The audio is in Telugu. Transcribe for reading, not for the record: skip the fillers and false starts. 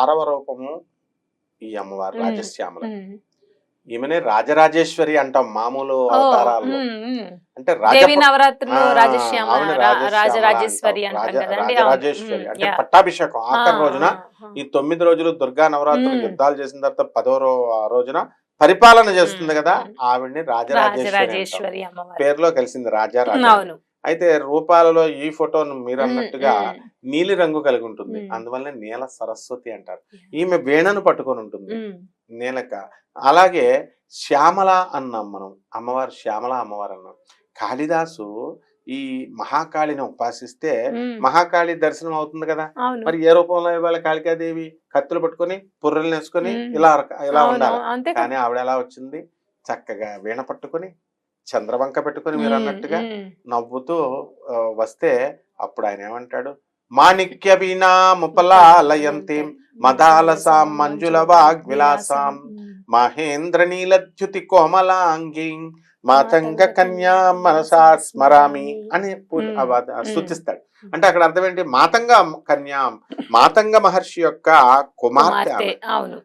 6వ రూపము ఈ అమ్మవారు ఉమ్, రాజశ్యామల. ఉమ్. ఈమెనే రాజరాజేశ్వరి అంటాం మామూలు ఓ అవతారాల్లో. ఉమ్. అంటే దేవి ఆ, నవరాత్రులు రాజశ్యామ అవును రాజశ్యామల అంటాం. రాజరాజేశ్వరి అంటాం కదండి. అవును. రాజరాజేశ్వరి అంటే యా. పట్టాభిషేకం ఆఖరి రోజున ఈ 9 రోజులు దుర్గా నవరాత్రులు ఉమ్, యుద్ధాలు చేసిన తర్వాత 10వ రోజున పరిపాలన చేస్తుంది కదా, ఉమ్. ఆవిడ్ని రాజరాజేశ్వరి అంటాం. రాజరాజేశ్వరి అమ్మవారు. పేరులో కలిసింది రాజా రాజా. అవును. అయితే రూపాలలో ఈ ఫోటోను మీరు ఉమ్, అన్నట్టుగా ఉమ్, నీలి రంగు కలిగి ఉంటుంది, ఉమ్. అందువల్ల నీల సరస్వతి అంటారు. ఈమె వీణను పట్టుకొని ఉంటుంది ఉమ్, నీలక. అలాగే శ్యామల అన్నాం మనం, అమ్మవారు శ్యామల అమ్మవారు అన్నాం. కాళిదాసు ఈ మహాకాళిని ఉపాసిస్తే ఉమ్. మహాకాళి దర్శనం అవుతుంది కదా, అవును. మరి ఏ రూపంలో ఇవాళ కాళికాదేవి కత్తులు పట్టుకొని పుర్రెలు వేసుకొని ఉమ్. ఇలా ఇలా అవును ఉండాలి. అంతే కదా. కానీ ఆవిడ ఎలా వచ్చింది, చక్కగా వీణ పట్టుకొని చంద్రవంక పెట్టుకొని మీరు ఉమ్, అన్నట్టుగా ఉమ్. నవ్వుతూ వస్తే అప్పుడు ఆయన ఏమంటాడు, మాణిక్య వీణా ముపలాలయంతీం మదాలసాం మంజుల వాగ్విలాసాం మహేంద్ర నీలద్యుతి కోమలాంగీం మాతంగ కన్యా మనసా స్మరామి అని స్తుతిస్తాడు. అంటే అక్కడ అర్థం ఏంటి, మాతంగ కన్యా, మాతంగ మహర్షి యొక్క కుమార్తె ఆమె. అవును.